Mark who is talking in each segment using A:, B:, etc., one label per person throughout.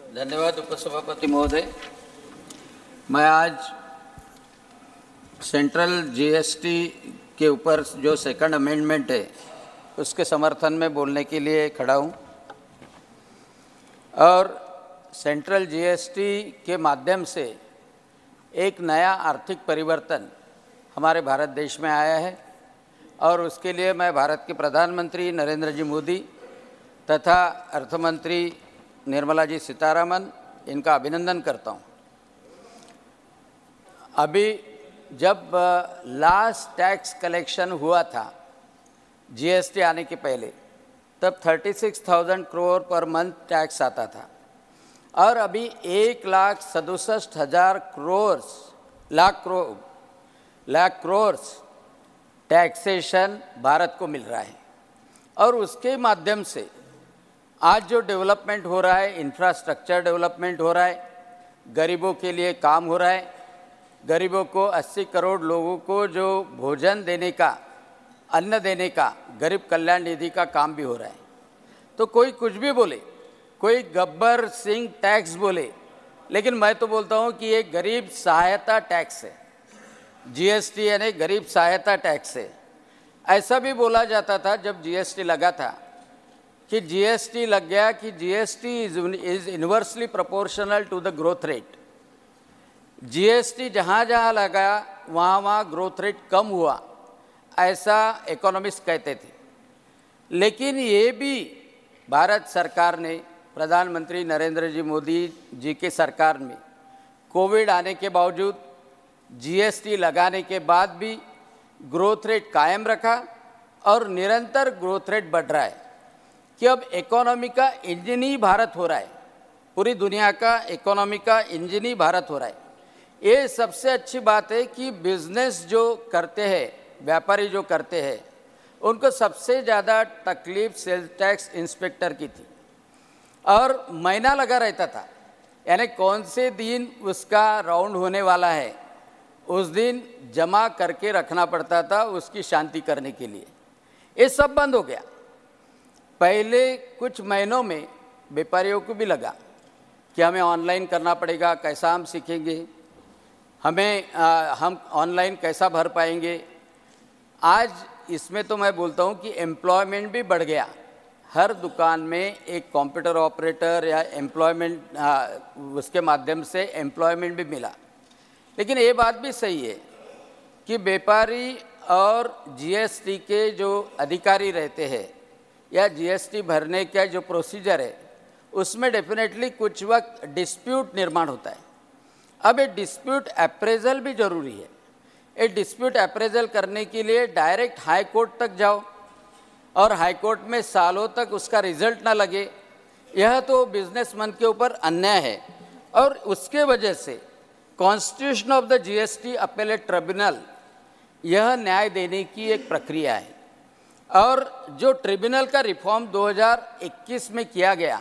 A: धन्यवाद उपसभापति महोदय। मैं आज सेंट्रल जीएसटी के ऊपर जो सेकंड अमेंडमेंट है उसके समर्थन में बोलने के लिए खड़ा हूँ और सेंट्रल जीएसटी के माध्यम से एक नया आर्थिक परिवर्तन हमारे भारत देश में आया है और उसके लिए मैं भारत के प्रधानमंत्री नरेंद्र जी मोदी तथा अर्थमंत्री निर्मला जी सीतारामन इनका अभिनंदन करता हूँ। अभी जब लास्ट टैक्स कलेक्शन हुआ था जीएसटी आने के पहले, तब 36,000 करोड़ पर मंथ टैक्स आता था और अभी 1,67,000 लाख करोड़ टैक्सेशन भारत को मिल रहा है और उसके माध्यम से आज जो डेवलपमेंट हो रहा है, इंफ्रास्ट्रक्चर डेवलपमेंट हो रहा है, गरीबों के लिए काम हो रहा है, गरीबों को 80 करोड़ लोगों को जो भोजन देने का, अन्न देने का गरीब कल्याण निधि का काम भी हो रहा है। तो कोई कुछ भी बोले, कोई गब्बर सिंह टैक्स बोले, लेकिन मैं तो बोलता हूँ कि ये गरीब सहायता टैक्स है। जीएसटी यानी गरीब सहायता टैक्स है। ऐसा भी बोला जाता था जब जीएसटी लगा था कि जीएसटी लग गया कि GST is inversely proportional to the growth rate. GST जहाँ जहाँ लगा वहाँ वहाँ ग्रोथ रेट कम हुआ, ऐसा इकोनॉमिस्ट कहते थे। लेकिन ये भी भारत सरकार ने, प्रधानमंत्री नरेंद्र जी मोदी जी के सरकार में कोविड आने के बावजूद, जीएसटी लगाने के बाद भी ग्रोथ रेट कायम रखा और निरंतर ग्रोथ रेट बढ़ रहा है कि अब इकोनॉमी का इंजन ही भारत हो रहा है। पूरी दुनिया का इकोनॉमी का इंजन ही भारत हो रहा है। ये सबसे अच्छी बात है कि बिजनेस जो करते हैं, व्यापारी जो करते हैं, उनको सबसे ज़्यादा तकलीफ सेल्स टैक्स इंस्पेक्टर की थी और महीना लगा रहता था, यानी कौन से दिन उसका राउंड होने वाला है उस दिन जमा करके रखना पड़ता था उसकी शांति करने के लिए। ये सब बंद हो गया। पहले कुछ महीनों में व्यापारियों को भी लगा कि हमें ऑनलाइन करना पड़ेगा, कैसा हम सीखेंगे, हम ऑनलाइन कैसा भर पाएंगे। आज इसमें तो मैं बोलता हूँ कि एम्प्लॉयमेंट भी बढ़ गया। हर दुकान में एक कंप्यूटर ऑपरेटर या एम्प्लॉयमेंट उसके माध्यम से एम्प्लॉयमेंट भी मिला। लेकिन ये बात भी सही है कि व्यापारी और जीएसटी के जो अधिकारी रहते हैं या जीएसटी भरने का जो प्रोसीजर है उसमें डेफिनेटली कुछ वक्त डिस्प्यूट निर्माण होता है। अब ये डिस्प्यूट अप्रेजल भी ज़रूरी है। ये डिस्प्यूट अप्रेजल करने के लिए डायरेक्ट हाई कोर्ट तक जाओ और हाई कोर्ट में सालों तक उसका रिजल्ट ना लगे, यह तो बिजनेसमैन के ऊपर अन्याय है। और उसके वजह से constitution of the GST appellate tribunal यह न्याय देने की एक प्रक्रिया है और जो ट्रिब्यूनल का रिफॉर्म 2021 में किया गया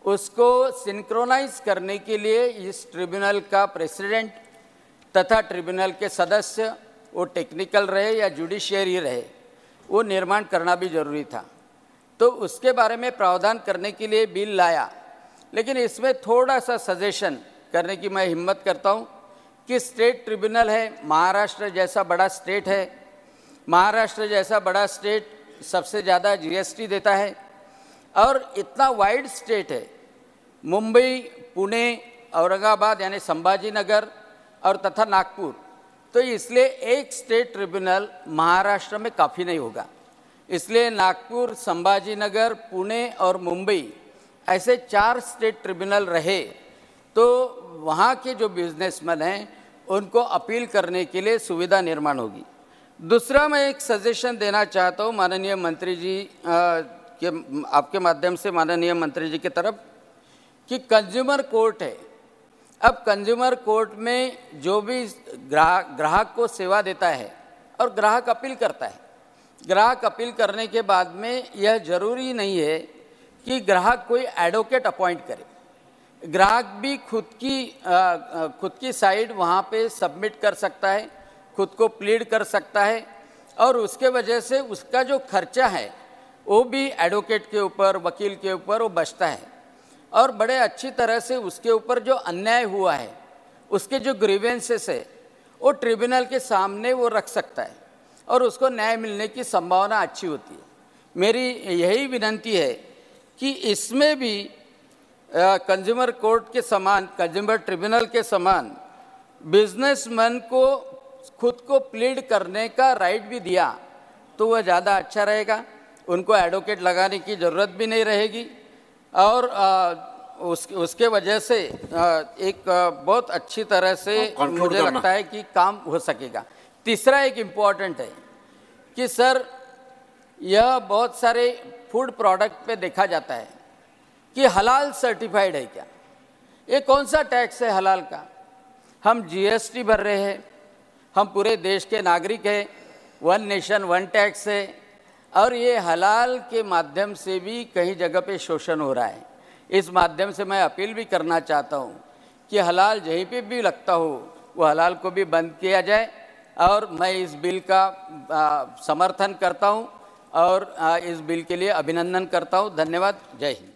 A: उसको सिंक्रोनाइज करने के लिए इस ट्रिब्यूनल का प्रेसिडेंट तथा ट्रिब्यूनल के सदस्य, वो टेक्निकल रहे या जुडिशियरी रहे, वो निर्माण करना भी जरूरी था। तो उसके बारे में प्रावधान करने के लिए बिल लाया। लेकिन इसमें थोड़ा सा सजेशन करने की मैं हिम्मत करता हूँ कि स्टेट ट्रिब्यूनल है, महाराष्ट्र जैसा बड़ा स्टेट है, महाराष्ट्र जैसा बड़ा स्टेट सबसे ज़्यादा जीएसटी देता है और इतना वाइड स्टेट है, मुंबई, पुणे, औरंगाबाद यानी संभाजी नगर और तथा नागपुर, तो इसलिए एक स्टेट ट्रिब्यूनल महाराष्ट्र में काफ़ी नहीं होगा। इसलिए नागपुर, संभाजी नगर, पुणे और मुंबई ऐसे 4 स्टेट ट्रिब्यूनल रहे तो वहाँ के जो बिजनेसमैन हैं उनको अपील करने के लिए सुविधा निर्माण होगी। दूसरा, मैं एक सजेशन देना चाहता हूँ माननीय मंत्री जी आपके माध्यम से माननीय मंत्री जी की तरफ कि कंज्यूमर कोर्ट है। अब कंज्यूमर कोर्ट में जो भी ग्राहक को सेवा देता है और ग्राहक अपील करता है, ग्राहक अपील करने के बाद में यह जरूरी नहीं है कि ग्राहक कोई एडवोकेट अपॉइंट करे। ग्राहक भी खुद की साइड वहाँ पे सबमिट कर सकता है, खुद को प्लीड कर सकता है और उसके वजह से उसका जो खर्चा है वो भी एडवोकेट के ऊपर, वकील के ऊपर वो बचता है। और बड़े अच्छी तरह से उसके ऊपर जो अन्याय हुआ है, उसके जो ग्रीवेंसेस है, वो ट्रिब्यूनल के सामने वो रख सकता है और उसको न्याय मिलने की संभावना अच्छी होती है। मेरी यही विनंती है कि इसमें भी कंज्यूमर कोर्ट के समान, कंज्यूमर ट्रिब्यूनल के समान बिजनेसमैन को खुद को प्लीड करने का राइट भी दिया तो वह ज़्यादा अच्छा रहेगा। उनको एडवोकेट लगाने की ज़रूरत भी नहीं रहेगी और उसके वजह से एक बहुत अच्छी तरह से मुझे लगता है कि काम हो सकेगा। तीसरा एक इम्पॉर्टेंट है कि सर, यह बहुत सारे फूड प्रोडक्ट पे देखा जाता है कि हलाल सर्टिफाइड है क्या। ये कौन सा टैक्स है हलाल का? हम जीएसटी भर रहे हैं, हम पूरे देश के नागरिक हैं, वन नेशन वन टैक्स है, और ये हलाल के माध्यम से भी कई जगह पे शोषण हो रहा है। इस माध्यम से मैं अपील भी करना चाहता हूँ कि हलाल जहीं पे भी लगता हो वो हलाल को भी बंद किया जाए, और मैं इस बिल का समर्थन करता हूँ और इस बिल के लिए अभिनंदन करता हूँ। धन्यवाद। जय हिंद।